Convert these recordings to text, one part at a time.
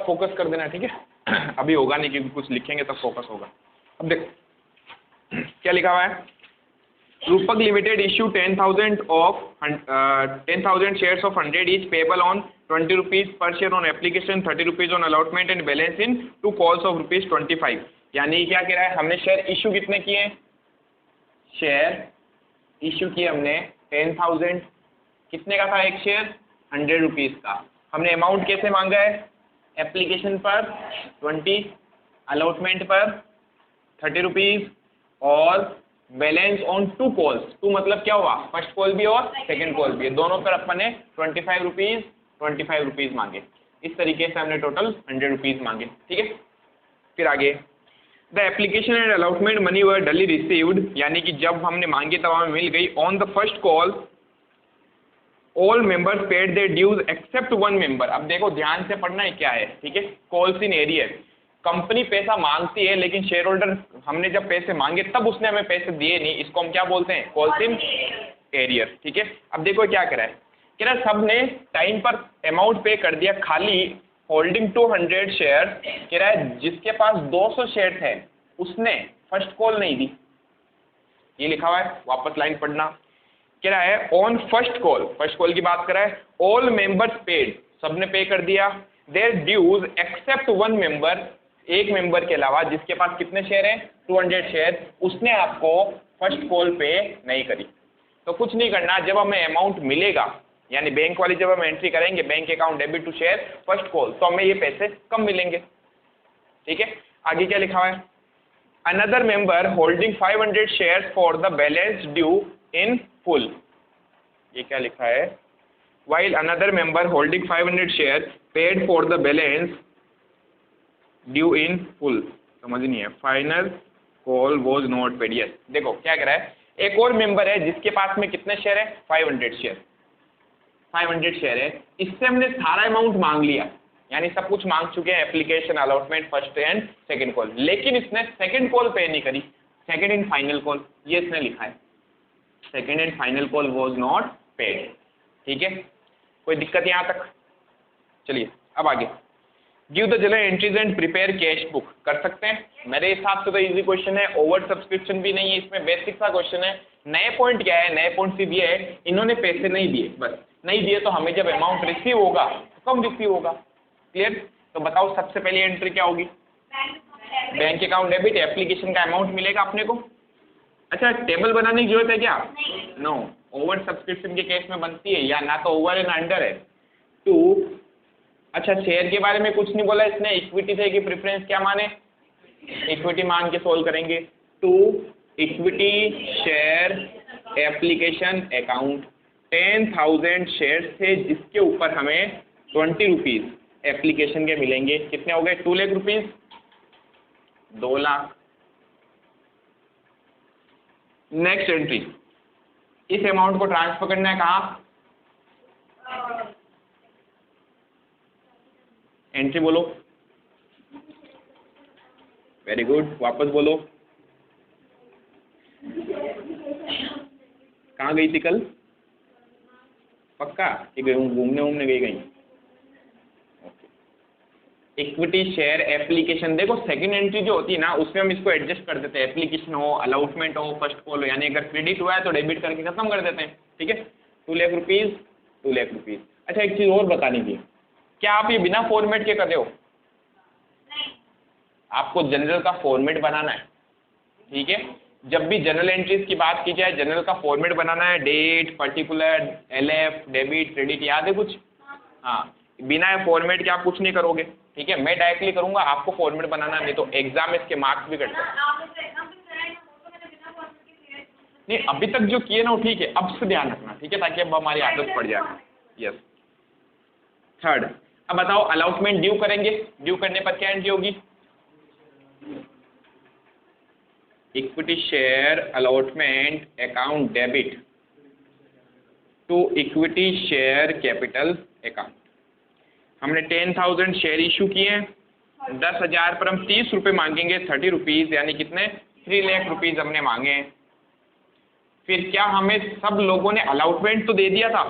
Focus कर देना, ठीक है। अभी होगा नहीं क्योंकि कुछ लिखेंगे तब फोकस होगा। अब देखो क्या लिखा हुआ है, रूपक limited issue 10,000 shares of 100 each payable on 20 rupees per share on application, 30 rupees on allotment and balance in 2 calls of rupees 25। यानी क्या कह रहा है, हमने शेयर इशू कितने किए हैं, शेयर इशू किए हमने 10,000, कितने का था एक शेयर, 100 रुपीज़ का। हमने अमाउंट कैसे मांगा है, एप्लीकेशन पर 20, अलॉटमेंट पर 30 रुपीज़ और बैलेंस ऑन 2 कॉल्स। 2 मतलब क्या हुआ, फर्स्ट कॉल भी और सेकंड कॉल भी, दोनों पर अपन ने 25 रुपीज़ मांगे। इस तरीके से हमने टोटल 100 रुपीज़ मांगे, ठीक है। फिर आगे, the application and allotment money were duly received, यानी कि जब हमने मांगी तब हमें मिल गई। On the first call all members paid their dues except 1 member. अब देखो ध्यान से पढ़ना है क्या है, ठीक है। कॉल्स इन एरियर, कंपनी पैसा मांगती है लेकिन शेयर होल्डर, हमने जब पैसे मांगे तब उसने हमें पैसे दिए नहीं, इसको हम क्या बोलते हैं, कॉल्स इन एरियर, ठीक है। अब देखो क्या कह रहा है, कह रहा है सबने टाइम पर अमाउंट पे कर दिया, खाली होल्डिंग 200 शेयर, कह रहा है जिसके पास 200 शेयर थे उसने फर्स्ट कॉल नहीं दी, ये लिखा हुआ है, वापस लाइन पढ़ना। कह रहा है ऑन फर्स्ट कॉल की बात कर रहा है, ऑल मेंबर्स पेड, सबने पे कर दिया, देयर ड्यूज एक्सेप्ट 1 मेंबर, एक मेंबर के अलावा जिसके पास कितने शेयर हैं, 200 शेयर, उसने आपको फर्स्ट कॉल पे नहीं करी। तो कुछ नहीं करना, जब हमें अमाउंट मिलेगा, यानी बैंक वाली जब हम एंट्री करेंगे bank account debit to share first call, तो हमें ये पैसे कम मिलेंगे, ठीक है। आगे क्या लिखा हुआ है, another member holding 500 share for the balance due in full, ये क्या लिखा है, while another member holding 500 share paid for the balance due in full, समझ नहीं है, final call was not paid, yes। देखो क्या कह रहा है, एक और मेंबर है जिसके पास में कितने शेयर है, 500 शेयर है, इससे हमने सारा अमाउंट मांग लिया, यानी सब कुछ मांग चुके हैं, application, allotment, first and second call, लेकिन इसने सेकंड कॉल पे नहीं करी, सेकंड एंड फाइनल कॉल, ये इसने लिखा है, second and final call was not paid, ठीक है। कोई दिक्कत यहाँ तक, चलिए अब आगे, give the general entries and prepare cash book, कर सकते हैं, मेरे हिसाब से तो इजी क्वेश्चन है, ओवर सब्सक्रिप्शन भी नहीं है इसमें, बेसिक सा क्वेश्चन है। नए पॉइंट क्या है, नए पॉइंट सिर्फ ये है, इन्होंने पैसे नहीं दिए, बस नहीं दिए, तो हमें जब अमाउंट रिसीव होगा तो कम रिसीव होगा, क्लियर। तो बताओ सबसे पहली एंट्री क्या होगी, बैंक अकाउंट डेबिट, एप्लीकेशन का अमाउंट मिलेगा अपने को। अच्छा, टेबल बनाने की जरूरत है क्या, नो, ओवर सब्सक्रिप्शन के केस में बनती है, या ना तो ओवर है ना अंडर है। 2, अच्छा शेयर के बारे में कुछ नहीं बोला इसने, इक्विटी थे कि प्रेफरेंस, क्या माने, इक्विटी मान के सोल्व करेंगे। 2 equity share application account, 10,000 share थे जिसके ऊपर हमें 20 रुपीज़ एप्लीकेशन के मिलेंगे, कितने हो गए, 2 lakh rupees, 2 lakh. Next entry, इस अमाउंट को ट्रांसफर करना है कहाँ, एंट्री बोलो, वेरी गुड, वापस बोलो, कहाँ गई थी कल, पक्का कि घूमने गई कहीं, इक्विटी शेयर एप्लीकेशन। देखो सेकंड एंट्री जो होती है ना, उसमें हम इसको एडजस्ट कर देते हैं, एप्लीकेशन हो, अलॉटमेंट हो, फर्स्ट कॉल हो, यानी अगर क्रेडिट हुआ है तो डेबिट करके खत्म कर देते हैं, ठीक है। 2 लाख रुपीज़, 2 लाख रुपीज़। अच्छा एक चीज़ और बतानी थी, क्या आप ये बिना फॉर्मेट के कर रहे हो, नहीं, आपको जनरल का फॉर्मेट बनाना है, ठीक है। जब भी जनरल एंट्रीज की बात की जाए, जनरल का फॉर्मेट बनाना है, date, particular, LF, debit, credit, याद है कुछ, हाँ, बिना फॉर्मेट के आप कुछ नहीं करोगे, ठीक है। मैं डायरेक्टली करूंगा, आपको फॉर्मेट बनाना, नहीं तो एग्जाम इसके मार्क्स भी कटते हैं। नहीं अभी तक जो किए ना वो ठीक है, अब से ध्यान रखना, ठीक है, ताकि अब हमारी आदत पड़ जाए, यस। 3rd, अब बताओ अलॉटमेंट ड्यू करेंगे, ड्यू करने पर क्या एंट्री होगी, equity share allotment account debit to equity share capital account. हमने 10,000 शेयर इशू किए हैं, 10,000 पर हम 30 रुपये मांगेंगे, 30 रुपीज़, यानी कितने, 3 लाख रुपीज़ हमने मांगे हैं। फिर क्या हमें सब लोगों ने अलॉटमेंट तो दे दिया था,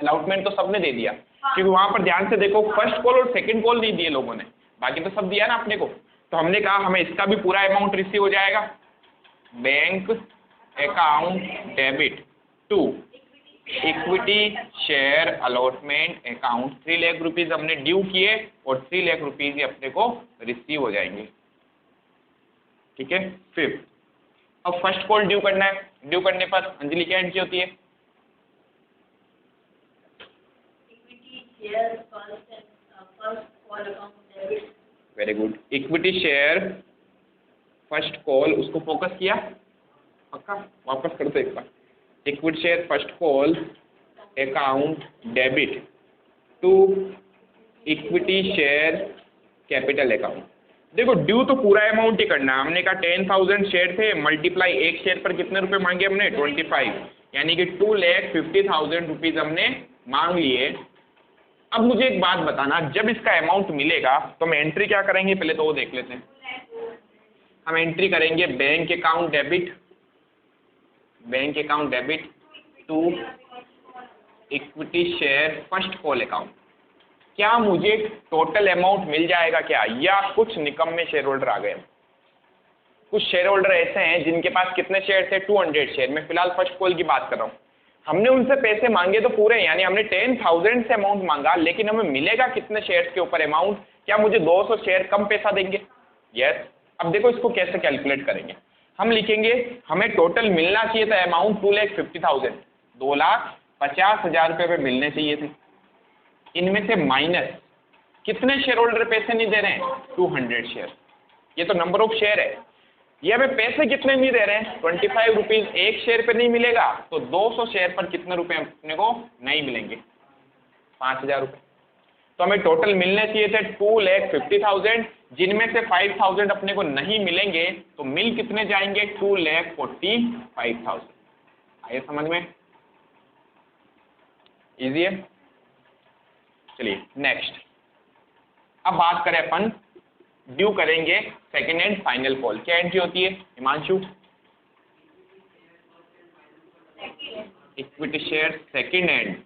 अलॉटमेंट तो सबने दे दिया, क्योंकि वहां पर ध्यान से देखो फर्स्ट कॉल और सेकंड कॉल नहीं दिए लोगों ने, बाकी तो सब दिया ना अपने को। तो हमने कहा हमें इसका भी पूरा अमाउंट रिसीव हो जाएगा। Bank account debit to equity share allotment account 3 lakh rupees हमने ड्यू किए और 3 लाख रुपीज ही अपने को रिसीव हो जाएंगे। ठीक है, फिर अब फर्स्ट कॉल ड्यू करना है। ड्यू करने पर अंजलि क्या एंट्री होती है? Very good, equity share first call, उसको फोकस किया पक्का, वापस कर दो एक बार। Equity share first call account debit to equity share capital account. देखो ड्यू तो पूरा अमाउंट ही करना है। हमने कहा 10,000 शेयर थे, मल्टीप्लाई एक शेयर पर कितने रुपए मांगे हमने? 25, यानी कि 2,50,000 रुपीज हमने मांग लिए। अब मुझे एक बात बताना, जब इसका अमाउंट मिलेगा तो हम एंट्री क्या करेंगे, पहले तो वो देख लेते हैं। हम एंट्री करेंगे bank account debit to equity share first call account. क्या मुझे टोटल अमाउंट मिल जाएगा क्या, या कुछ निकम्मे शेयर होल्डर आ गए? कुछ शेयर होल्डर ऐसे हैं जिनके पास कितने शेयर थे? 200 शेयर। मैं फिलहाल फर्स्ट कॉल की बात कर रहा हूँ। हमने उनसे पैसे मांगे तो पूरे, यानी हमने 10,000 से अमाउंट मांगा, लेकिन हमें मिलेगा कितने शेयर्स के ऊपर अमाउंट? क्या मुझे 200 शेयर कम पैसा देंगे? यस। अब देखो इसको कैसे कैलकुलेट करेंगे। हम लिखेंगे हमें टोटल मिलना चाहिए था अमाउंट 2,50,000, 2,50,000 रुपये पे मिलने चाहिए थे। इनमें से माइनस कितने शेयर होल्डर पैसे नहीं दे रहे हैं? 200 शेयर। ये तो नंबर ऑफ शेयर है। ये हमें पैसे कितने नहीं दे रहे हैं? 25 रुपीज एक शेयर पे नहीं मिलेगा, तो 200 शेयर पर कितने रुपए अपने को नहीं मिलेंगे? 5,000 रुपये। तो हमें टोटल मिलने चाहिए थे 2,50,000, जिनमें से 5,000 अपने को नहीं मिलेंगे, तो मिल कितने जाएंगे? 2,45,000। आइए समझ में, इजी है। चलिए नेक्स्ट, अब बात करें अपन ड्यू करेंगे सेकेंड एंड फाइनल कॉल। क्या एंट्री होती है Himanshu? Equity share second and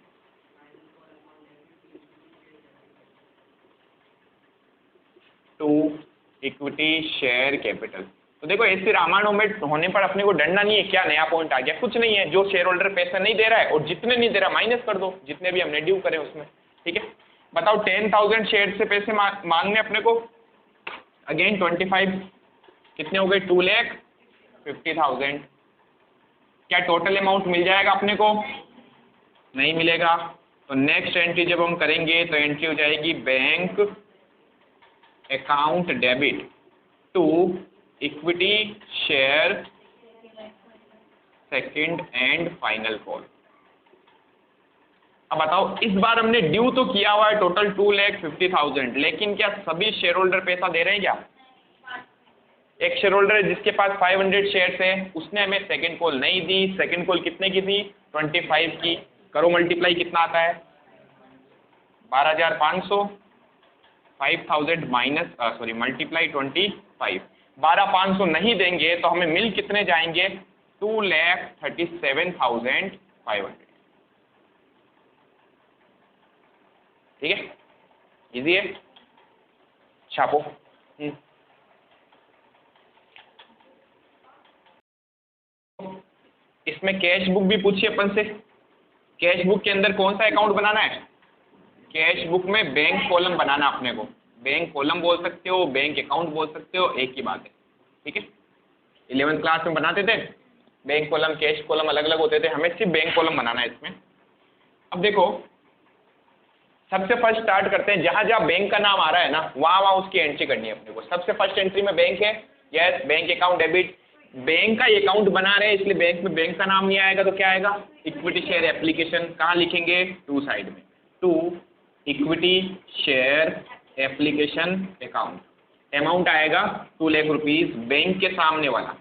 to equity share capital. तो देखो ऐसे रामायणों में होने पर अपने को डरना नहीं है। क्या नया पॉइंट आ गया? कुछ नहीं है। जो शेयर होल्डर पैसा नहीं दे रहा है और जितने नहीं दे रहा माइनस कर दो, जितने भी हमने ड्यू करे उसमें। ठीक है, बताओ 10,000 शेयर से पैसे मांगने अपने को, अगेन 25 कितने हो गए? 2,50,000। क्या टोटल अमाउंट मिल जाएगा अपने को? नहीं मिलेगा। तो नेक्स्ट एंट्री जब हम करेंगे तो एंट्री हो जाएगी bank account debit to equity share second and final call. अब बताओ इस बार हमने ड्यू तो किया हुआ है टोटल 2,50,000, लेकिन क्या सभी शेयर होल्डर पैसा दे रहे हैं क्या? एक शेयर होल्डर है जिसके पास 500 शेयर्स है, उसने हमें सेकंड कॉल नहीं दी। सेकंड कॉल कितने की थी? 25 की। करो मल्टीप्लाई, कितना आता है? 12,500। 5,000 माइनस सॉरी मल्टीप्लाई 25। 12,500 नहीं देंगे तो हमें मिल कितने जाएंगे? 2,37,500। ठीक है, इजी है। छापो। इसमें कैश बुक भी पूछी अपन से। कैश बुक के अंदर कौन सा अकाउंट बनाना है? कैश बुक में बैंक कॉलम बनाना अपने को। बैंक कॉलम बोल सकते हो, बैंक अकाउंट बोल सकते हो, एक ही बात है। ठीक है, 11th क्लास में बनाते थे बैंक कॉलम कैश कॉलम अलग अलग होते थे, हमें सिर्फ बैंक कॉलम बनाना है इसमें। अब देखो सबसे फर्स्ट स्टार्ट करते हैं, जहां जहां बैंक का नाम आ रहा है ना वहां वहां उसकी एंट्री करनी है अपने को। सबसे फर्स्ट एंट्री में बैंक है, yes bank account debit. Bank का अकाउंट बना रहे हैं इसलिए बैंक में बैंक का नाम नहीं आएगा तो क्या आएगा? Equity share application. कहाँ लिखेंगे? टू साइड में, to equity share application account. Amount आएगा 2 लाख रुपीज, बैंक के सामने वाला।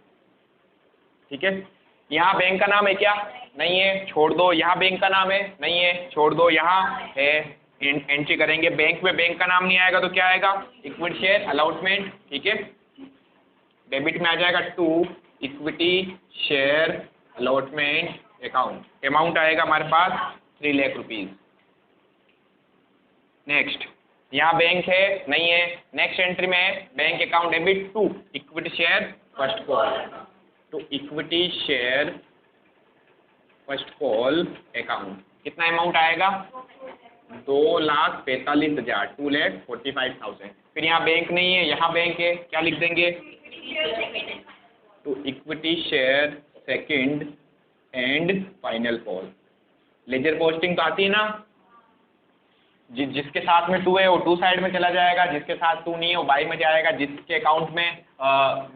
ठीक है, यहाँ बैंक का नाम है क्या? नहीं है, छोड़ दो। यहाँ बैंक का नाम है? नहीं है, छोड़ दो। यहाँ है, एंट्री करेंगे। बैंक में बैंक का नाम नहीं आएगा तो क्या आएगा? Equity share allotment. ठीक है, डेबिट में आ जाएगा to equity share allotment account. Amount आएगा हमारे पास 3 लाख रुपीज। नेक्स्ट, यहाँ बैंक है नहीं है, नेक्स्ट एंट्री में है bank account debit to equity share first call, to equity share first call account. कितना अमाउंट आएगा? 2,45,000, 2,45,000। फिर यहाँ बैंक नहीं है, यहाँ बैंक है, क्या लिख देंगे? To equity share second and final call. Ledger posting तो आती है ना, जिसके साथ में 2 है वो 2 साइड में चला जाएगा, जिसके साथ 2 नहीं है वो बाई में जाएगा, जिसके अकाउंट में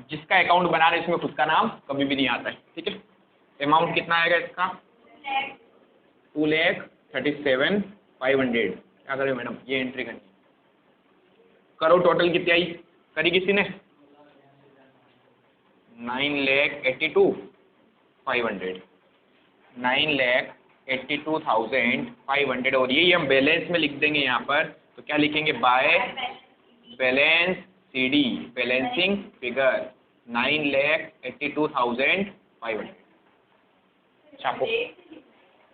जिसका अकाउंट बना रहे इसमें खुद का नाम कभी भी नहीं आता है। ठीक है, अमाउंट कितना आएगा इसका? 2,37,500। क्या करें मैडम? ये एंट्री करनी करो। टोटल कितनी आई? करी किसी ने? 9,82,500, 9,82,500। और यही हम बैलेंस में लिख देंगे यहाँ पर। तो क्या लिखेंगे? By balance CD, balancing figure 9,82,500। छापो।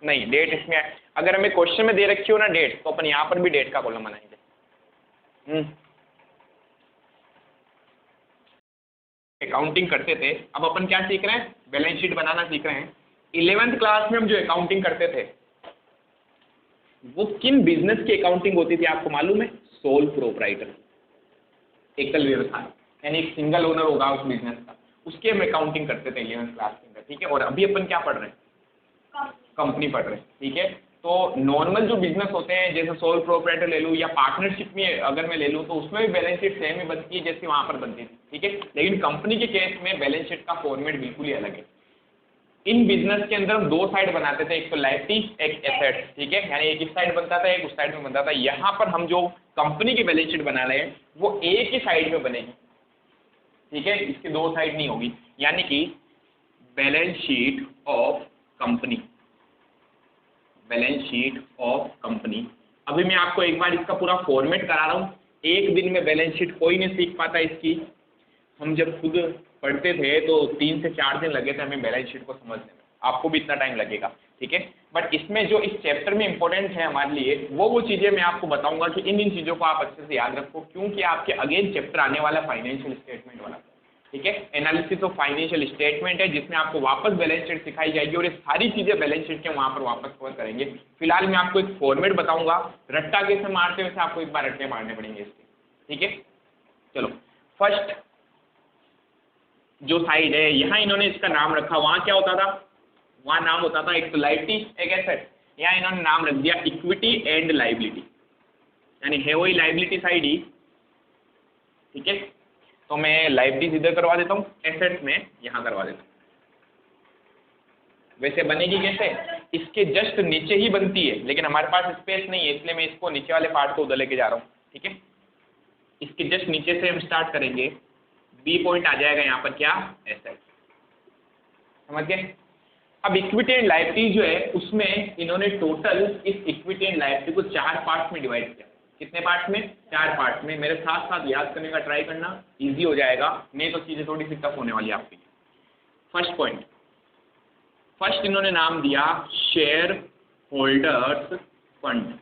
नहीं, डेट इसमें अगर हमें क्वेश्चन में दे रखी हो ना डेट, तो अपन यहाँ पर भी डेट का कॉलम बनाएंगे। अकाउंटिंग करते थे, अब अपन क्या सीख रहे हैं? बैलेंस शीट बनाना सीख रहे हैं। 11th क्लास में हम जो अकाउंटिंग करते थे वो किन बिजनेस की अकाउंटिंग होती थी आपको मालूम है? सोल प्रोप्राइटर, एकल व्यवसाय, यानी एक सिंगल ओनर होगा उस बिजनेस का, उसकी हम अकाउंटिंग करते थे 11th क्लास के अंदर। ठीक है, और अभी अपन क्या पढ़ रहे हैं? कंपनी पढ़ रहे हैं। ठीक है, तो नॉर्मल जो बिजनेस होते हैं जैसे सोल प्रोप्राइटर ले लूँ या पार्टनरशिप में अगर मैं ले लूँ तो उसमें भी बैलेंस शीट सेम ही बनती है जैसे वहाँ पर बनती थी। ठीक है, लेकिन कंपनी के केस में बैलेंस शीट का फॉर्मेट बिल्कुल ही अलग है। इन बिजनेस के अंदर हम 2 साइड बनाते थे, एक तो लायबिलिटी, एक एसेट्स। ठीक है, यानी एक इस साइड बनता था, एक उस साइड में बनता था। यहाँ पर हम जो कंपनी की बैलेंस शीट बना रहे हैं वो एक ही साइड में बनेगी। ठीक है, इसकी 2 साइड नहीं होगी, यानी कि balance sheet of company, balance sheet of company. अभी मैं आपको एक बार इसका पूरा फॉर्मेट करा रहा हूँ। एक दिन में बैलेंस शीट कोई नहीं सीख पाता इसकी। हम जब खुद पढ़ते थे तो 3 से 4 दिन लगे थे हमें बैलेंस शीट को समझने में, आपको भी इतना टाइम लगेगा। ठीक है, बट इसमें जो इस चैप्टर में इंपॉर्टेंट है हमारे लिए वो चीज़ें मैं आपको बताऊंगा कि इन चीज़ों को आप अच्छे से याद रखो, क्योंकि आपके अगेन चैप्टर आने वाला फाइनेंशियल स्टेटमेंट वाला। ठीक है, एनालिसिस ऑफ फाइनेंशियल स्टेटमेंट है जिसमें आपको वापस बैलेंस शीट सिखाई जाएगी और ये सारी चीज़ें बैलेंस शीट के वहाँ पर वापस कवर करेंगे। फिलहाल मैं आपको एक फॉर्मेट बताऊंगा, रट्टा कैसे मारते वैसे आपको एक बार रट्टे मारने पड़ेंगे इसके। ठीक है, चलो फर्स्ट जो साइड है यहाँ इन्होंने इसका नाम रखा, वहाँ क्या होता था? वहाँ नाम होता था एक तो लायबिलिटी एक एसेट, यहाँ इन्होंने नाम रख दिया इक्विटी एंड लायबिलिटी, यानी है वही लायबिलिटी साइड ही। ठीक है, तो मैं लायबिलिटीज इधर करवा देता हूँ, एसेट्स में यहाँ करवा देता हूँ। वैसे बनेगी कैसे? इसके जस्ट नीचे ही बनती है, लेकिन हमारे पास स्पेस नहीं है इसलिए मैं इसको नीचे वाले पार्ट को उधर लेके जा रहा हूँ। ठीक है, इसके जस्ट नीचे से हम स्टार्ट करेंगे। बी पॉइंट आ जाएगा यहाँ पर क्या? एसेट। समझ गए? अब इक्विटी एंड लायबिलिटी जो है उसमें इन्होंने टोटल इस इक्विटी एंड लायबिलिटी को 4 पार्ट में डिवाइड किया। कितने पार्ट में? 4 पार्ट में। मेरे साथ साथ याद करने का ट्राई करना, इजी हो जाएगा, नहीं तो चीज़ें थोड़ी सी टफ होने वाली है आपकी। फर्स्ट पॉइंट, फर्स्ट इन्होंने नाम दिया शेयर होल्डर्स फंड,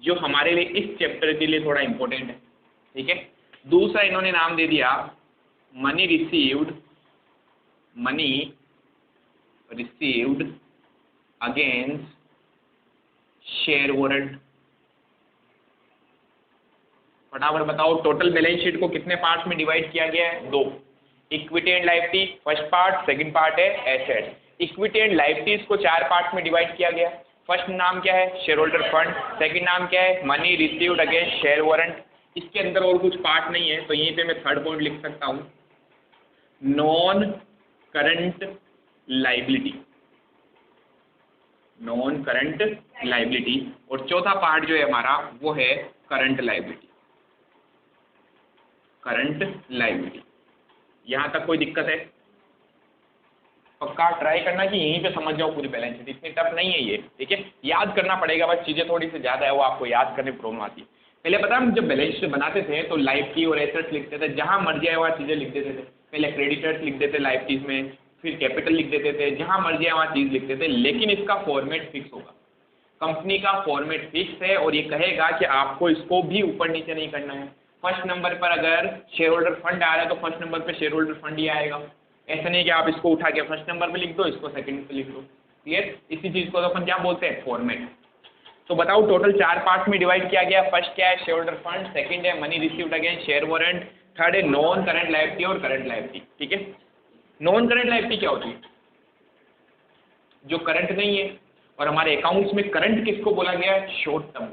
जो हमारे लिए इस चैप्टर के लिए थोड़ा इंपॉर्टेंट है। ठीक है, दूसरा इन्होंने नाम दे दिया money received against share warrant. फटाफट बताओ, टोटल बैलेंस शीट को कितने पार्ट्स में डिवाइड किया गया है? 2। Equity and liability first part, second part है एसेट। इक्विटी एंड लायबिलिटीज को 4 पार्ट्स में डिवाइड किया गया। फर्स्ट नाम क्या है? Share holder fund. सेकंड नाम क्या है? Money received against share warrant. इसके अंदर और कुछ पार्ट नहीं है, तो यहीं पे मैं थर्ड पॉइंट लिख सकता हूँ, non current liability, non current liability. और चौथा पार्ट जो है हमारा वो है करंट लायबिलिटी, करंट लायबिलिटी। यहाँ तक कोई दिक्कत है? पक्का ट्राई करना कि यहीं पे समझ जाओ पूरी बैलेंस शीट, इतनी टफ नहीं है ये। ठीक है, याद करना पड़ेगा, बस चीज़ें थोड़ी सी ज़्यादा है, वो आपको याद करने में प्रॉब्लम आती है। पहले पता हम जब बैलेंस शीट बनाते थे तो लायबिलिटी और एसेट्स लिखते थे, जहाँ मर्जी आए वहाँ चीज़ें लिख देते थे। पहले क्रेडिटर्स लिख देते लायबिलिटीज में, फिर कैपिटल लिख देते थे, जहाँ मर्जी आए वहाँ चीज़ लिखते थे, लेकिन इसका फॉर्मेट फिक्स होगा। कंपनी का फॉर्मेट फिक्स है और ये कहेगा कि आपको इसको भी ऊपर नीचे नहीं करना है। फर्स्ट नंबर पर अगर शेयर होल्डर फंड आ रहा है तो फर्स्ट नंबर पे शेयर होल्डर फंड ही आएगा। ऐसा नहीं कि आप इसको उठा के फर्स्ट नंबर पे लिख दो, इसको सेकंड पे लिख दो। क्लियर? इसी चीज को तो अपन क्या बोलते हैं, फॉर्मेट। तो बताओ टोटल 4 पार्ट में डिवाइड किया गया। फर्स्ट क्या है, शेयर होल्डर फंड। सेकंड है money received against share warrant. Third है नॉन करंट लायबिलिटी और करंट लायबिलिटी। ठीक है, नॉन करंट लायबिलिटी क्या होती है, जो करंट नहीं है। और हमारे अकाउंट्स में करंट किसको बोला गया है, शॉर्ट टर्म।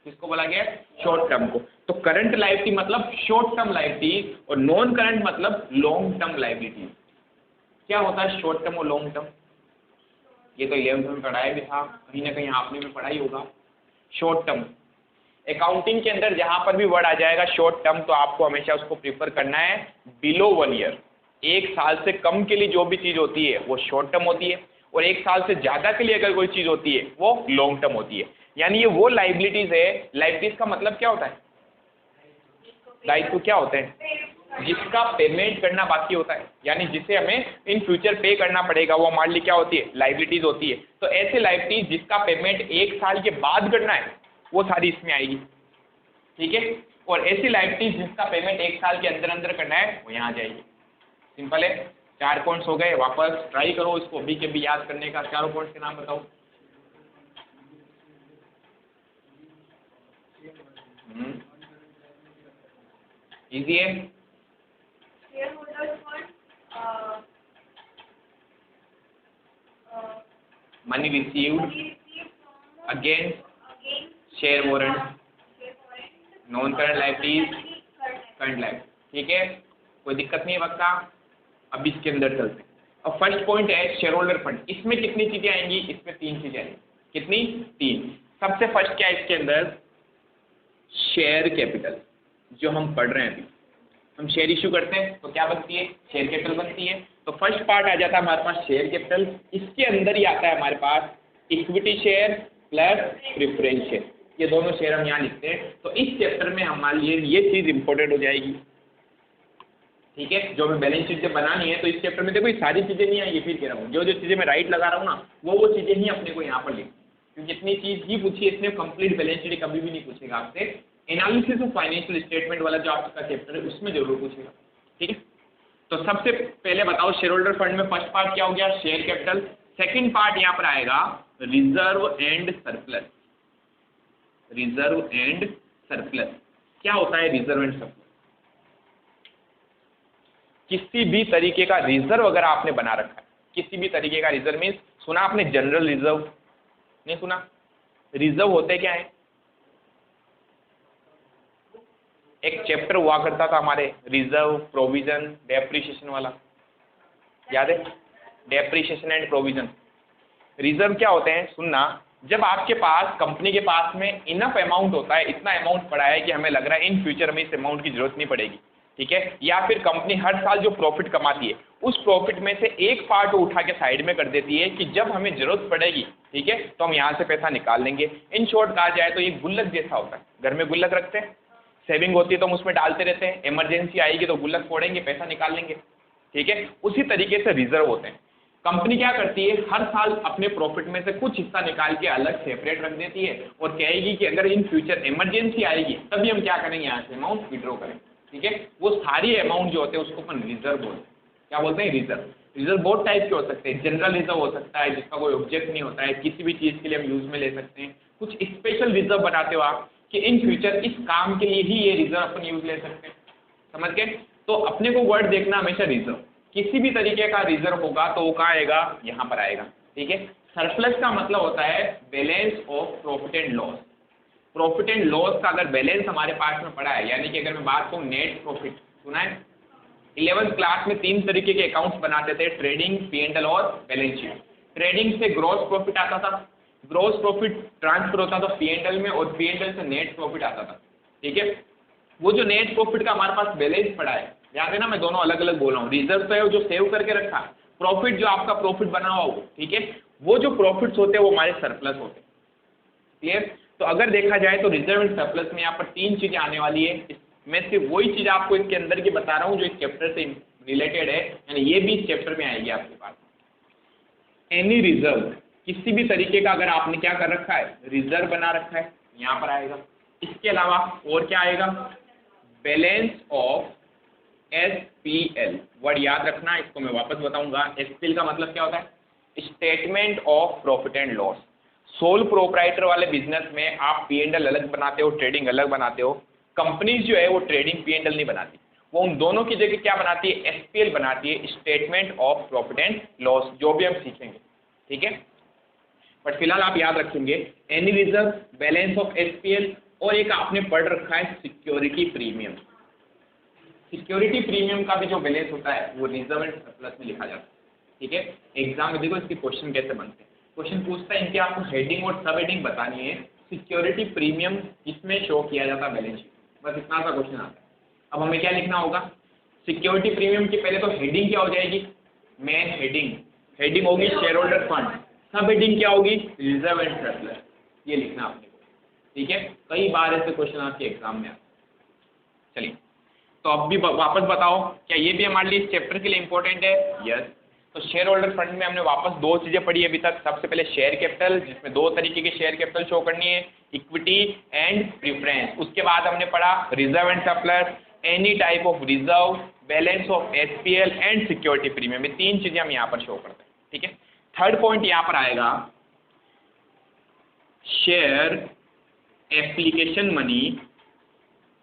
किसको बोला गया है, शॉर्ट टर्म को। तो करंट लायबिलिटी मतलब शॉर्ट टर्म लायबिलिटी और नॉन करंट मतलब लॉन्ग टर्म लायबिलिटी। क्या होता है शॉर्ट टर्म और लॉन्ग टर्म, ये तो 11th में पढ़ाया भी था, कहीं ना कहीं आपने भी पढ़ा ही होगा। शॉर्ट टर्म अकाउंटिंग के अंदर जहां पर भी वर्ड आ जाएगा शॉर्ट टर्म, तो आपको हमेशा उसको प्रीफर करना है बिलो 1 ईयर। 1 साल से कम के लिए जो भी चीज होती है वो शॉर्ट टर्म होती है, और 1 साल से ज्यादा के लिए अगर कोई चीज होती है वो लॉन्ग टर्म होती है। यानी ये वो लाइबिलिटीज है, लाइबिलिटीज का मतलब क्या होता है, दायित्व क्या होते हैं, जिसका पेमेंट करना बाकी होता है, यानी जिसे हमें इन फ्यूचर पे करना पड़ेगा, वो हमारे लिए क्या होती है, लाइबिलिटीज होती है। तो ऐसे लाइबिलिटीज जिसका पेमेंट 1 साल के बाद करना है वो सारी इसमें आएगी। ठीक है, और ऐसी लाइबिलिटीज जिसका पेमेंट 1 साल के अंदर अंदर करना है वो यहाँ आ जाएगी। सिंपल है, 4 पॉइंट्स हो गए। वापस ट्राई करो इसको अभी के भी याद करने का। चारों पॉइंट्स के नाम बताओ। इजी है। Money received against share warrant, non current liabilities, current liability. ठीक है, कोई दिक्कत नहीं है बच्चा। अब इसके अंदर चलते हैं। अब फर्स्ट पॉइंट है शेयर होल्डर फंड। इसमें कितनी चीजें आएंगी, इसमें 3 चीजें आएंगी। कितनी, 3। सबसे फर्स्ट क्या है इसके अंदर, शेयर कैपिटल। जो हम पढ़ रहे हैं अभी, हम शेयर इश्यू करते हैं तो क्या बनती है, शेयर कैपिटल बनती है। तो फर्स्ट पार्ट आ जाता है हमारे पास शेयर कैपिटल। इसके अंदर ही आता है हमारे पास equity share plus preference share. ये दोनों शेयर हम यहाँ लिखते हैं। तो इस चैप्टर में हमारे लिए ये चीज इंपॉर्टेंट हो जाएगी। ठीक है, जो हमें बैलेंस शीट जब बनानी है तो इस चैप्टर में देखो ये सारी चीजें नहीं आएंगी। फिर कह रहा हूँ जो जो चीजें मैं राइट लगा रहा हूँ ना, वो चीजें ही अपने को यहाँ पर लिखी, क्योंकि इतनी चीज ही पूछी है इसने। कंप्लीट बैलेंस शीट कभी भी नहीं पूछेगा आपसे। एनालिसिस ऑफ फाइनेंशियल स्टेटमेंट वाला जो आपका चैप्टर है उसमें जरूर पूछेगा। ठीक है, तो सबसे पहले बताओ शेयर होल्डर फंड में फर्स्ट पार्ट क्या हो गया, शेयर कैपिटल। सेकंड पार्ट यहाँ पर आएगा reserve and surplus. Reserve and surplus क्या होता है, रिजर्व एंड सरप्लस, किसी भी तरीके का रिजर्व अगर आपने बना रखा है, किसी भी तरीके का रिजर्व मीन्स, सुना आपने जनरल रिजर्व, नहीं सुना? रिजर्व होते क्या है, एक चैप्टर हुआ करता था हमारे रिजर्व प्रोविजन डेप्रिसिएशन वाला, याद है? Depreciation and provision. रिजर्व क्या होते हैं, सुनना, जब आपके पास कंपनी के पास में इनफ अमाउंट होता है, इतना अमाउंट पड़ा है कि हमें लग रहा है इन फ्यूचर में इस अमाउंट की जरूरत नहीं पड़ेगी। ठीक है, या फिर कंपनी हर साल जो प्रॉफिट कमाती है उस प्रॉफिट में से एक पार्ट उठा के साइड में कर देती है कि जब हमें जरूरत पड़ेगी, ठीक है, तो हम यहाँ से पैसा निकाल लेंगे। इन शॉर्ट कहा जाए तो ये गुल्लक जैसा होता है। घर में गुल्लक रखते हैं, सेविंग होती है तो हम उसमें डालते रहते हैं, इमरजेंसी आएगी तो गुल्लक फोड़ेंगे, पैसा निकाल लेंगे। ठीक है, उसी तरीके से रिजर्व होते हैं। कंपनी क्या करती है, हर साल अपने प्रॉफिट में से कुछ हिस्सा निकाल के अलग सेपरेट रख देती है और कहेगी कि अगर इन फ्यूचर इमरजेंसी आएगी तभी हम क्या करेंगे, यहाँ से अमाउंट विड्रॉ करें। ठीक है, वो सारी अमाउंट जो होते हैं उसको अपन रिजर्व बोलते हैं। क्या बोलते हैं, रिजर्व। रिजर्व बहुत टाइप के हो सकते हैं। जनरल रिजर्व हो सकता है जिसका कोई ऑब्जेक्ट नहीं होता है, किसी भी चीज़ के लिए हम यूज में ले सकते हैं। कुछ स्पेशल रिजर्व बनाते हो आप कि इन फ्यूचर इस काम के लिए ही ये रिजर्व अपन यूज ले सकते हैं। समझ गए? तो अपने को वर्ड देखना हमेशा रिजर्व। किसी भी तरीके का रिजर्व होगा तो वो कहाँ आएगा, यहाँ पर आएगा। ठीक है, सरप्लस का मतलब होता है balance of profit and loss. Profit and loss का अगर बैलेंस हमारे पास में पड़ा है, यानी कि अगर मैं बात करूँ नेट प्रॉफिट, सुना है 11th क्लास में 3 तरीके के अकाउंट्स बनाते थे, ट्रेडिंग, P&L और बैलेंस शीट। ट्रेडिंग से ग्रॉस प्रॉफिट आता था, ग्रॉस प्रॉफिट ट्रांसफर होता था P&L में और P&L से नेट प्रॉफिट आता था। ठीक है, वो जो नेट प्रॉफिट का हमारे पास बैलेंस पड़ा है, याद है ना, मैं दोनों अलग अलग बोल रहा हूँ। रिजर्व तो है जो सेव करके रखा, प्रॉफिट जो आपका प्रॉफिट बना हुआ हो, ठीक है, वो जो प्रॉफिट्स होते हैं वो हमारे सरप्लस होते हैं। क्लियर? तो अगर देखा जाए तो रिजर्व एंड सरप्लस में यहाँ पर 3 चीजें आने वाली है। मैं सिर्फ वही चीज आपको इसके अंदर की बता रहा हूँ जो इस चैप्टर से रिलेटेड है, यानी ये भी इस चैप्टर में आएगी आपके पास। एनी रिजर्व किसी भी तरीके का अगर आपने क्या कर रखा है, रिजर्व बना रखा है, यहाँ पर आएगा। इसके अलावा और क्या आएगा, बैलेंस ऑफ SPL, वर्ड याद रखना, इसको मैं वापस बताऊंगा। SPL का मतलब क्या होता है, statement of profit and loss. Sole proprietor वाले बिजनेस में आप P&L अलग बनाते हो, ट्रेडिंग अलग बनाते हो। कंपनीज जो है वो ट्रेडिंग P&L नहीं बनाती, वो उन दोनों की जगह क्या बनाती है, SPL बनाती है, statement of profit and loss, जो भी हम सीखेंगे, ठीक है। बट फिलहाल आप याद रखेंगे any reserve, balance of SPL, और एक आपने पढ़ रखा है सिक्योरिटी प्रीमियम। सिक्योरिटी प्रीमियम का भी जो बैलेंस होता है वो रिजर्व एंड सरप्लस में लिखा जाता है, ठीक है। एग्जाम में देखो इसके क्वेश्चन कैसे बनते हैं। क्वेश्चन पूछता है इनके आपको हेडिंग और सब हेडिंग बतानी है। सिक्योरिटी प्रीमियम इसमें शो किया जाता है बैलेंस शीट, बस इतना सा क्वेश्चन आता है। अब हमें क्या लिखना होगा, सिक्योरिटी प्रीमियम की पहले तो हेडिंग क्या हो जाएगी, मेन हेडिंग, हेडिंग होगी शेयर होल्डर फंड, सब हेडिंग क्या होगी, रिजर्व एंड सरप्लस, ये लिखना आपने को, ठीक है। कई बार ऐसे क्वेश्चन आपके एग्जाम में आते हैं। चलिए, तो अब भी वापस बताओ, क्या ये भी हमारे लिए इस चैप्टर के लिए इंपॉर्टेंट है, यस। तो शेयर होल्डर फंड में हमने वापस दो चीजें पढ़ी अभी तक। सबसे पहले शेयर कैपिटल, जिसमें दो तरीके के शेयर कैपिटल शो करनी है, इक्विटी एंड प्रीफरेंस। उसके बाद हमने पढ़ा reserve and surplus, any type of reserve, balance of SPL and security premium. ये तीन चीजें हम यहाँ पर शो करते हैं, ठीक है। थर्ड पॉइंट यहाँ पर आएगा share application money,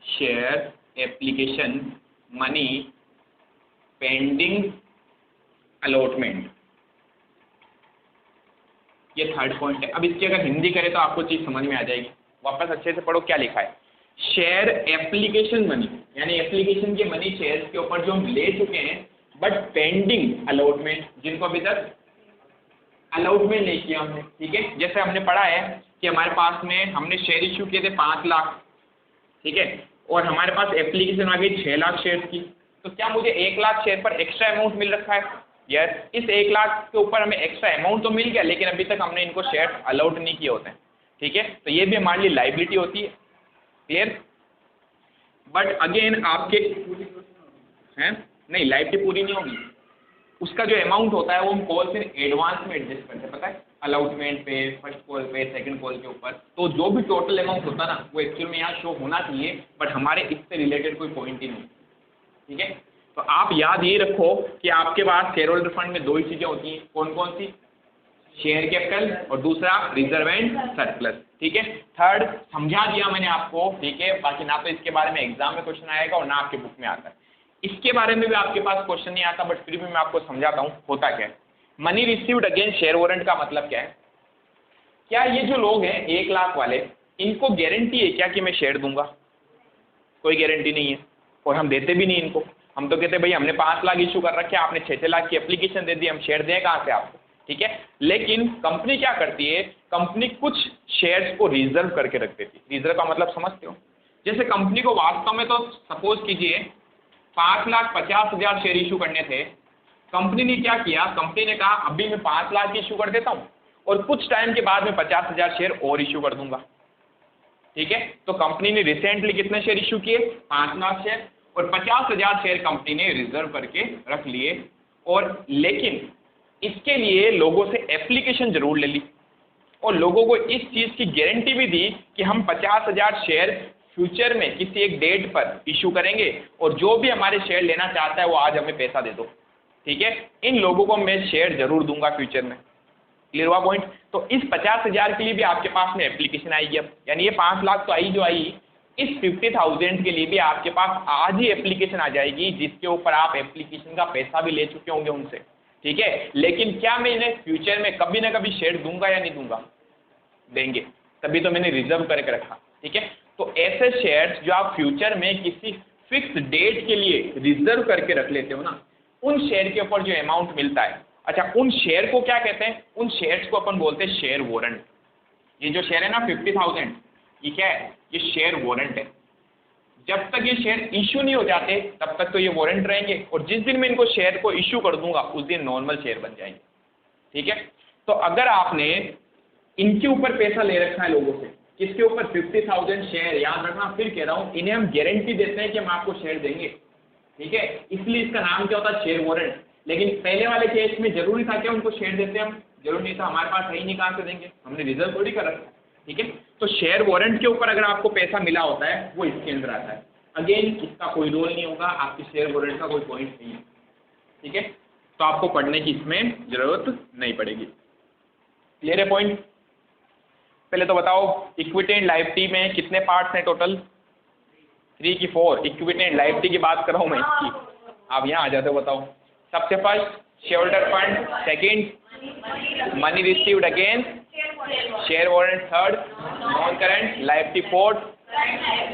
share application money pending allotment, ये थर्ड पॉइंट है। अब इसकी अगर हिंदी करें तो आपको चीज समझ में आ जाएगी। वापस अच्छे से पढ़ो क्या लिखा है, शेयर एप्लीकेशन मनी, यानी एप्लीकेशन के मनी शेयर के ऊपर जो हम ले चुके हैं बट पेंडिंग अलॉटमेंट, जिनको अभी तक अलॉटमेंट नहीं किया हमने, ठीक है। जैसे हमने पढ़ा है कि हमारे पास में हमने शेयर इश्यू किए थे 5 लाख, ठीक है, और हमारे पास एप्लीकेशन आ गई 6 लाख शेयर की। तो क्या मुझे 1 लाख शेयर पर एक्स्ट्रा अमाउंट मिल रखा है, यस। इस 1 लाख के ऊपर हमें एक्स्ट्रा अमाउंट तो मिल गया, लेकिन अभी तक हमने इनको शेयर अलाउड नहीं किए होते हैं, ठीक है। तो ये भी हमारे लिए लाइबिलिटी होती है, क्लियर। बट अगेन आपके हैं नहीं, लाइबिलिटी पूरी नहीं होगी, उसका जो अमाउंट होता है वो हम कॉल फिर एडवांस में एडजस्ट करते हैं, पता है, अलाउटमेंट पे, फर्स्ट कॉल पे, सेकंड कॉल के ऊपर। तो जो भी टोटल अमाउंट होता है ना, वो एक्चुअल में यहाँ शो होना चाहिए, बट हमारे इससे रिलेटेड कोई पॉइंट ही नहीं, ठीक है। तो आप याद ये रखो कि आपके पास शेयर होल्डर फंड में दो ही चीजें होती हैं, कौन कौन सी, शेयर कैपिटल और दूसरा रिजर्व एंड सरप्लस, ठीक है। थर्ड समझा दिया मैंने आपको, ठीक है। बाकी ना तो इसके बारे में एग्जाम में क्वेश्चन आएगा और ना आपके बुक में आता है। इसके बारे में भी आपके पास क्वेश्चन नहीं आता, बट फिर भी मैं आपको समझाता हूँ होता क्या है। Money received against share warrant का मतलब क्या है, क्या ये जो लोग हैं 1 लाख वाले, इनको गारंटी है क्या कि मैं शेयर दूंगा, कोई गारंटी नहीं है, और हम देते भी नहीं इनको। हम तो कहते भाई हमने 5 लाख इशू कर रखे, आपने 6-6 लाख की एप्लीकेशन दे दी, हम शेयर दें कहाँ से आपको, ठीक है। लेकिन कंपनी क्या करती है, कंपनी कुछ शेयर्स को रिजर्व करके रख देती है। रिजर्व का मतलब समझते हो, जैसे कंपनी को वास्तव में तो सपोज कीजिए 5,50,000 शेयर इशू करने थे, कंपनी ने क्या किया, कंपनी ने कहा अभी मैं 5 लाख इशू कर देता हूँ और कुछ टाइम के बाद मैं 50,000 शेयर और इशू कर दूंगा, ठीक है। तो कंपनी ने रिसेंटली कितने शेयर इशू किए, 5 लाख शेयर, और 50,000 शेयर कंपनी ने रिजर्व करके रख लिए। और लेकिन इसके लिए लोगों से एप्लीकेशन जरूर ले ली और लोगों को इस चीज की गारंटी भी दी कि हम 50,000 शेयर फ्यूचर में किसी एक डेट पर इशू करेंगे और जो भी हमारे शेयर लेना चाहता है वो आज हमें पैसा दे दो, ठीक है। इन लोगों को मैं शेयर जरूर दूंगा फ्यूचर में, क्लियर हुआ पॉइंट। तो इस 50,000 के लिए भी आपके पास में एप्लीकेशन आएगी अब, यानी ये 5 लाख तो आई जो आई, इस 50,000 के लिए भी आपके पास आज ही एप्लीकेशन आ जाएगी, जिसके ऊपर आप एप्लीकेशन का पैसा भी ले चुके होंगे उनसे, ठीक है। लेकिन क्या मैं इन्हें फ्यूचर में कभी ना कभी शेयर दूंगा या नहीं दूंगा, देंगे, तभी तो मैंने रिजर्व करके रखा, ठीक है। तो ऐसे शेयर्स जो आप फ्यूचर में किसी फिक्स डेट के लिए रिजर्व करके रख लेते हो ना, उन शेयर के ऊपर जो अमाउंट मिलता है, अच्छा उन शेयर को क्या कहते हैं, उन शेयर्स को अपन बोलते हैं शेयर वारंट। ये जो शेयर है ना 50,000, ये क्या है, ये शेयर वारंट है। जब तक ये शेयर इशू नहीं हो जाते तब तक तो ये वारंट रहेंगे, और जिस दिन मैं इनको शेयर को इशू कर दूंगा उस दिन नॉर्मल शेयर बन जाएंगे, ठीक है। तो अगर आपने इनके ऊपर पैसा ले रखा है लोगों से, किसके ऊपर, 50,000 शेयर, याद रखना फिर कह रहा हूं, इन्हें हम गारंटी देते हैं कि हम आपको शेयर देंगे, ठीक है। इसलिए इसका नाम क्या होता है, शेयर वारंट। लेकिन पहले वाले केस में जरूरी था कि उनको शेयर देते हम, जरूर नहीं था, हमारे पास है ही नहीं, कहाँ से देंगे, हमने रिजर्व थोड़ी कर रखा है। ठीक है, तो शेयर वारंट के ऊपर अगर आपको पैसा मिला होता है वो इसके अंदर आता है। अगेन इसका कोई रोल नहीं होगा, आपकी शेयर वारंट का कोई पॉइंट नहीं है। ठीक है, तो आपको पढ़ने की इसमें जरूरत नहीं पड़ेगी। क्लियर है पॉइंट? पहले तो बताओ इक्विटी एंड लायबिलिटी में कितने पार्ट्स हैं टोटल? 3 की 4। इक्विटी एंड लायबिलिटी की बात कर रहा हूँ मैं इसकी, आप यहाँ आ जाते हो। बताओ सबसे first share holder fund, second money received against share warrant, third non current liability, fourth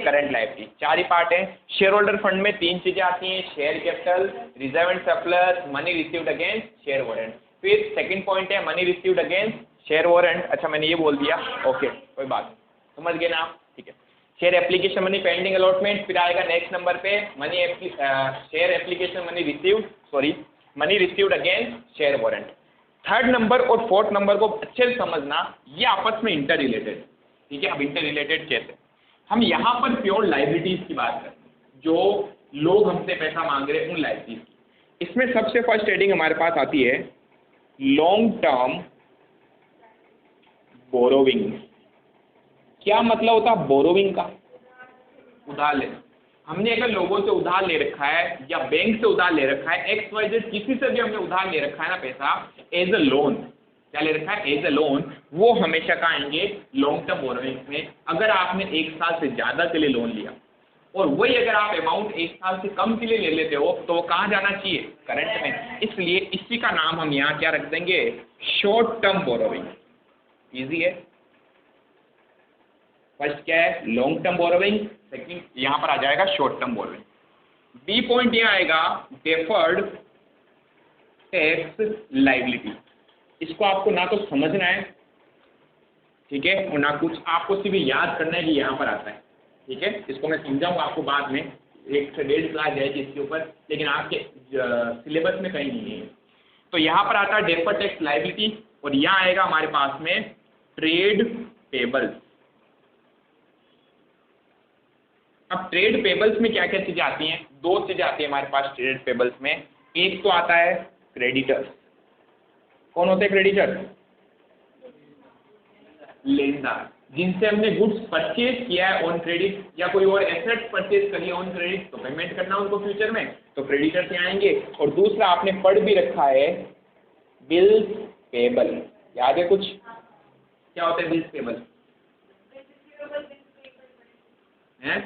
current liability. 4 ही पार्ट हैं। शेयर होल्डर फंड में 3 चीजें आती हैं, share capital, reserve and surplus, money received against share warrant. फिर second point है money received against share warrant. अच्छा मैंने ये बोल दिया, ओके कोई बात, समझ गए ना आप? ठीक है, share application money pending allotment, फिर आएगा नेक्स्ट नंबर पे share application money received, money received against share warrant. Third number और फोर्थ नंबर को अच्छे से समझना, ये आपस में इंटर रिलेटेड। ठीक है, अब इंटर रिलेटेड कैसे? हम यहाँ पर प्योर लायबिलिटीज की बात करते हैं, जो लोग हमसे पैसा मांग रहे हैं उन लायबिलिटीज की। इसमें सबसे फर्स्ट हेडिंग हमारे पास आती है लॉन्ग टर्म बोरोविंग। क्या मतलब होता है बोरोविंग का? उधार लेना। हमने अगर लोगों से उधार ले रखा है या बैंक से उधार ले रखा है, XYZ किसी से भी हमने उधार ले रखा है ना पैसा, एज अ लोन, क्या ले रखा है? एज अ लोन, वो हमेशा कहाँ आएंगे? लॉन्ग टर्म बोरोविंग में। अगर आपने 1 साल से ज्यादा के लिए लोन लिया और वही अगर आप अमाउंट 1 साल से कम के लिए ले लेते हो तो वो कहाँ जाना चाहिए? करंट में। इसलिए इसी का नाम हम यहाँ क्या रख देंगे? Short term borrowing. इजी है। फर्स्ट क्या है? लॉन्ग टर्म बोरोविंग, सेकंड यहाँ पर आ जाएगा short term borrowing. B point यहाँ आएगा डेफर्ड टैक्स लायबिलिटी। इसको आपको ना तो समझना है, ठीक है, और ना कुछ आपको सिर्फ याद करना है कि यहाँ पर आता है। ठीक है, इसको मैं समझाऊंगा आपको बाद में, 1 से 1.5 क्लास जाएगी इसके ऊपर, लेकिन आपके सिलेबस में कहीं नहीं है। तो यहाँ पर आता है डेफर्ड टैक्स लायबिलिटी, और यहाँ आएगा हमारे पास में ट्रेड पेबल्स। अब ट्रेड पेबल्स में क्या क्या चीजें आती हैं? 2 चीजें आती है हमारे पास ट्रेड पेबल्स में। एक तो आता है क्रेडिटर्स। कौन होते हैं क्रेडिटर? लेनदार, जिनसे हमने गुड्स परचेज किया है ऑन क्रेडिट या कोई और एसेट परचेज कर लिया ऑन क्रेडिट, तो पेमेंट करना उनको फ्यूचर में, तो क्रेडिटर से आएंगे। और दूसरा आपने पढ़ भी रखा है बिल्स पेबल, याद है कुछ? क्या होता है बिल्स पेबल? हैं?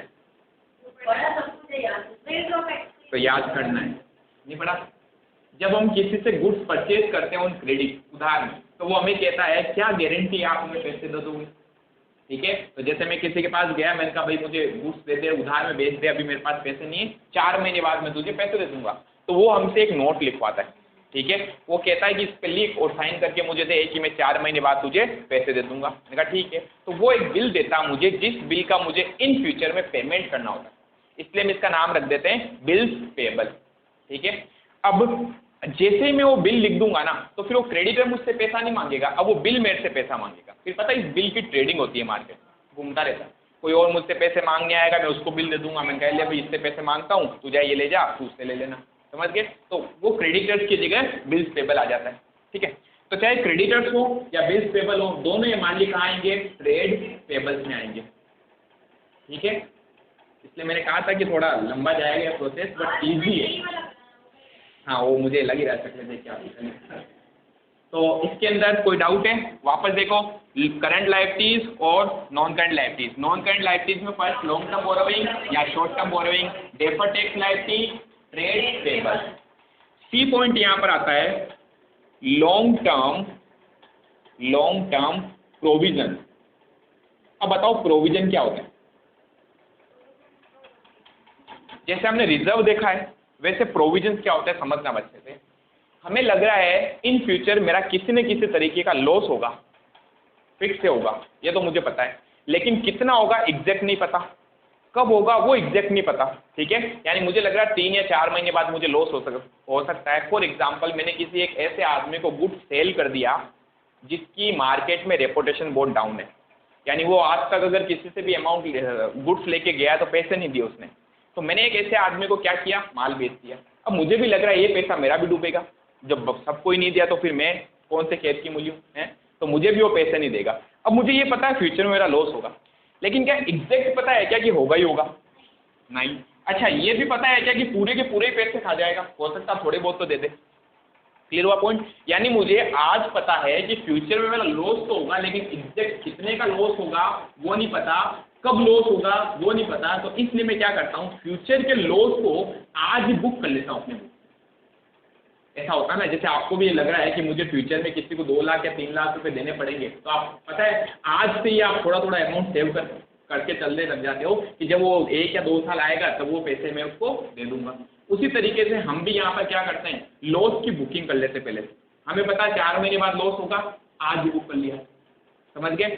तो याद करना है, नहीं पढ़ा? जब हम किसी से गुड्स परचेज करते हैं ऑन क्रेडिट उधार में, तो वो हमें कहता है क्या गारंटी आप हमें पैसे दे दोगे? ठीक है, तो जैसे मैं किसी के पास गया, मैंने कहा भाई मुझे गुड्स दे दे, उधार में बेच दे, अभी मेरे पास पैसे नहीं है, 4 महीने बाद मैं तुझे पैसे दे दूंगा। तो वो हमसे एक नोट लिखवाता है। ठीक है, वो कहता है कि इस पे लिख और साइन करके मुझे दे कि मैं 4 महीने बाद तुझे पैसे दे दूंगा। मैंने कहा ठीक है। तो वो एक बिल देता मुझे, जिस बिल का मुझे इन फ्यूचर में पेमेंट करना होता है, इसलिए हम इसका नाम रख देते हैं बिल्स पेबल। ठीक है, अब जैसे ही मैं वो बिल लिख दूंगा ना, तो फिर वो क्रेडिटर मुझसे पैसा नहीं मांगेगा, अब वो बिल मेरे से पैसा मांगेगा। फिर पता है इस बिल की ट्रेडिंग होती है, मार्केट घूमता रहता है। कोई और मुझसे पैसे मांगने आएगा, मैं उसको बिल दे दूंगा, मैं कह लिया भाई इससे पैसे मांगता हूँ, तू जा ये ले जा, तू उससे ले लेना, समझ गए? तो वो क्रेडिटर्स की जगह बिल्स पेबल आ जाता है। ठीक है, तो चाहे क्रेडिटर्स हो या बिल्स पेबल हो, दोनों ये मान ली कहाँ आएंगे? ट्रेड पेबल्स में आएंगे। ठीक है, इसलिए मैंने कहा था कि थोड़ा लंबा जाएगा प्रोसेस, बट ईजी है। हाँ, वो मुझे लग ही रहा है क्या। तो इसके अंदर कोई डाउट है? वापस देखो, करंट लायबिलिटीज और non current liabilities. Non current liabilities में फर्स्ट लॉन्ग टर्म बोरोइंग या short term borrowing, deferred tax liability, trade payable. C point यहाँ पर आता है लॉन्ग टर्म प्रोविजन। अब बताओ प्रोविजन क्या होता है? जैसे हमने रिजर्व देखा है, वैसे प्रोविजन क्या होता है समझना अच्छे से। हमें लग रहा है इन फ्यूचर मेरा किसी न किसी तरीके का लॉस होगा, फिक्स से होगा, ये तो मुझे पता है, लेकिन कितना होगा एग्जैक्ट नहीं पता, कब होगा वो एग्जैक्ट नहीं पता। ठीक है, यानी मुझे लग रहा है 3 या 4 महीने बाद मुझे लॉस हो सकता है। फॉर एग्जाम्पल, मैंने किसी एक ऐसे आदमी को गुड्स सेल कर दिया जिसकी मार्केट में रेपुटेशन बहुत डाउन है, यानी वो आज तक अगर किसी से भी अमाउंट गुड्स लेके गया तो पैसे नहीं दिए उसने, तो मैंने एक ऐसे आदमी को क्या किया? माल बेच दिया। अब मुझे भी लग रहा है ये पैसा मेरा भी डूबेगा, जब सबको ही नहीं दिया तो फिर मैं कौन से खेत की मूल्य है, तो मुझे भी वो पैसे नहीं देगा। अब मुझे ये पता है फ्यूचर में मेरा लॉस होगा, लेकिन क्या एग्जैक्ट पता है क्या कि होगा ही होगा? नहीं। अच्छा, ये भी पता है क्या कि पूरे के पूरे पैसे खा जाएगा? हो सकता है थोड़े बहुत तो दे दे। क्लियर हुआ पॉइंट? यानी मुझे आज पता है कि फ्यूचर में मेरा लॉस तो होगा, लेकिन एग्जैक्ट कितने का लॉस होगा वो नहीं पता, कब लॉस होगा वो नहीं पता। तो इसलिए मैं क्या करता हूँ, फ्यूचर के लॉस को आज ही बुक कर लेता हूँ अपने बुक। ऐसा होता है ना, जैसे आपको भी लग रहा है कि मुझे फ्यूचर में किसी को 2 लाख या 3 लाख रुपए देने पड़ेंगे, तो आप पता है आज से ही आप थोड़ा थोड़ा अमाउंट सेव करके चलने लग जाते हो कि जब वो 1 या 2 साल आएगा तब वो पैसे मैं उसको दे दूंगा। उसी तरीके से हम भी यहाँ पर क्या करते हैं, लॉस की बुकिंग कर लेते पहले। हमें पता है 4 महीने बाद लॉस होगा, आज ही बुक कर लिया। समझ गए?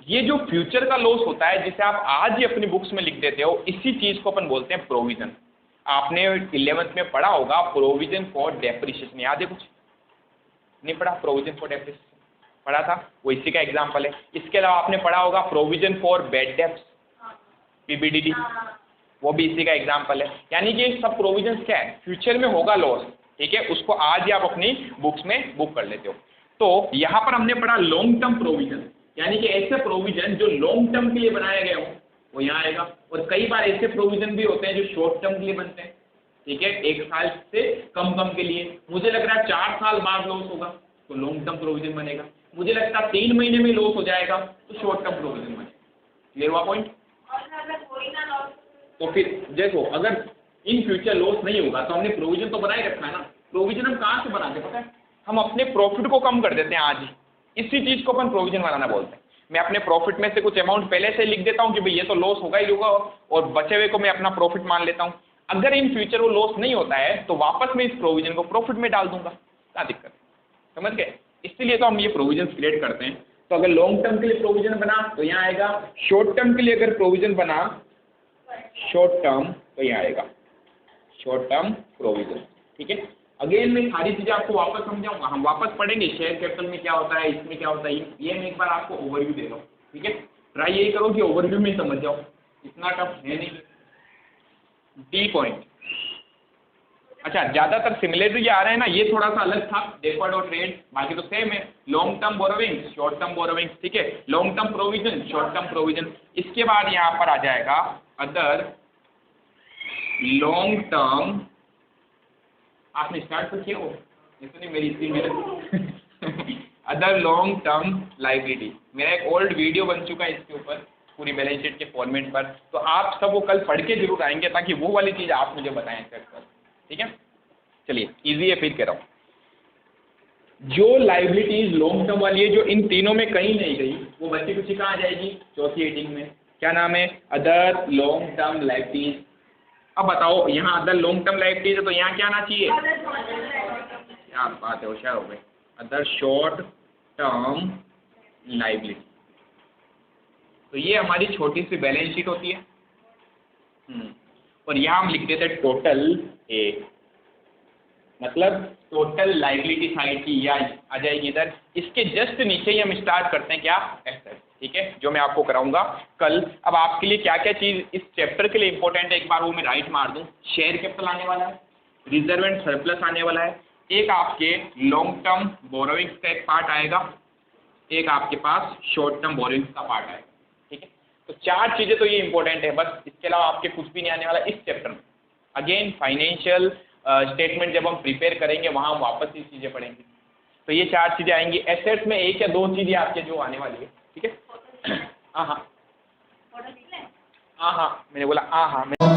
ये जो फ्यूचर का लॉस होता है जिसे आप आज ही अपनी बुक्स में लिख देते हो, इसी चीज को अपन बोलते हैं प्रोविजन। आपने 11th में पढ़ा होगा प्रोविजन फॉर डेप्रिसिएशन, याद है कुछ? नहीं पढ़ा? प्रोविजन फॉर डेप्रिसिएशन पढ़ा था, वो इसी का एग्जाम्पल है। इसके अलावा आपने पढ़ा होगा प्रोविजन फॉर बैड डेब्ट्स, पीबीडीडी, वो भी इसी का एग्जाम्पल है। यानी कि सब प्रोविजन क्या है, फ्यूचर में होगा लॉस, ठीक है, उसको आज ही आप अपनी बुक्स में बुक कर लेते हो। तो यहाँ पर हमने पढ़ा लॉन्ग टर्म प्रोविजन, यानी कि ऐसे प्रोविजन जो लॉन्ग टर्म के लिए बनाया गया हो वो यहाँ आएगा। और कई बार ऐसे प्रोविजन भी होते हैं जो शॉर्ट टर्म के लिए बनते हैं, ठीक है, 1 साल से कम के लिए। मुझे लग रहा है 4 साल बाद लॉस होगा तो लॉन्ग टर्म प्रोविजन बनेगा। मुझे लगता है 3 महीने में लॉस हो जाएगा तो शॉर्ट टर्म प्रोविजन बनेगा। क्लियर हुआ पॉइंट? तो फिर देखो, अगर इन फ्यूचर लॉस नहीं होगा तो हमने प्रोविजन तो बना ही रखा है ना। प्रोविजन हम कहाँ से बनाते हैं पता है? हम अपने प्रॉफिट को कम कर देते हैं आज ही। इसी चीज को अपन प्रोविजन बनाना बोलते हैं। मैं अपने प्रॉफिट में से कुछ अमाउंट पहले से लिख देता हूँ कि भाई ये तो लॉस होगा ही होगा, और बचे हुए को मैं अपना प्रॉफिट मान लेता हूँ। अगर इन फ्यूचर वो लॉस नहीं होता है तो वापस मैं इस प्रोविजन को प्रॉफिट में डाल दूंगा, क्या दिक्कत? समझ गए? इसलिए तो हम ये प्रोविजन क्रिएट करते हैं। तो अगर लॉन्ग टर्म के लिए प्रोविजन बना तो यहाँ आएगा, शॉर्ट टर्म के लिए अगर प्रोविजन बना शॉर्ट टर्म तो यहाँ आएगा शॉर्ट टर्म प्रोविजन। ठीक है, अगेन मैं सारी चीजें आपको वापस समझाऊंगा, हम वापस पढ़ेंगे शेयर कैपिटल में क्या होता है, इसमें क्या होता है, ये मैं एक बार आपको ओवरव्यू दे रहा हूँ। ठीक है, ट्राई यही करो कि ओवरव्यू में समझ जाओ, इतना टफ है नहीं। डी पॉइंट, अच्छा ज्यादातर सिमिलरिटी आ रहे हैं ना, ये थोड़ा सा अलग था डेफर्ड और ट्रेड, बाकी तो सेम है। Long term borrowing, short term borrowing, ठीक है, long term provision, short term provision. इसके बाद यहाँ पर आ जाएगा अदर लॉन्ग टर्म, आपने स्टार्ट तो किया हो, ये तो नहीं मेरी इतनी मेरे अदर लॉन्ग टर्म लायबिलिटी, मेरा एक ओल्ड वीडियो बन चुका है इसके ऊपर पूरी बैलेंस शीट के फॉर्मेट पर, तो आप सब वो कल पढ़ के जरूर आएंगे ताकि वो वाली चीज़ आप मुझे बताएं सर पर। ठीक है, चलिए इजी है, फिर कह रहा हूँ जो लाइबिलिटीज लॉन्ग टर्म वाली है जो इन तीनों में कहीं नहीं गई वो बच्ची कुछ कहाँ आ जाएगी, चौथी हेडिंग में। क्या नाम है? Other long term liabilities. अब बताओ यहाँ अदर लॉन्ग टर्म लाइबिलिटीज है तो यहाँ क्या आना चाहिए? क्या बात है, होशियार हो गए। अदर शॉर्ट टर्म लाइबिलिटी, तो ये हमारी छोटी सी बैलेंस शीट होती है। और यहाँ हम लिख देते हैं टोटल ए, मतलब टोटल लाइबिलिटी साइड की या आ जाएगी इधर। इसके जस्ट नीचे ही हम स्टार्ट करते हैं क्या? एसेट। ठीक है, जो मैं आपको कराऊंगा कल। अब आपके लिए क्या क्या चीज़ इस चैप्टर के लिए इंपॉर्टेंट है एक बार वो मैं राइट मार दूं। शेयर कैपिटल आने वाला है, रिजर्व एंड सरप्लस आने वाला है, एक आपके लॉन्ग टर्म बोरोइंग्स का एक पार्ट आएगा, एक आपके पास शॉर्ट टर्म बोरोइंग्स का पार्ट आएगा। ठीक है, तो 4 चीज़ें तो ये इंपॉर्टेंट है बस, इसके अलावा आपके कुछ भी नहीं आने वाला इस चैप्टर में। अगेन फाइनेंशियल स्टेटमेंट जब हम प्रिपेयर करेंगे वहाँ हम वापस ये चीज़ें पढ़ेंगे, तो ये 4 चीज़ें आएंगी। एसेट्स में 1 या 2 चीज़ें आपके जो आने वाली है। ठीक है, हाँ हाँ हाँ हाँ, मैंने बोला हाँ हाँ।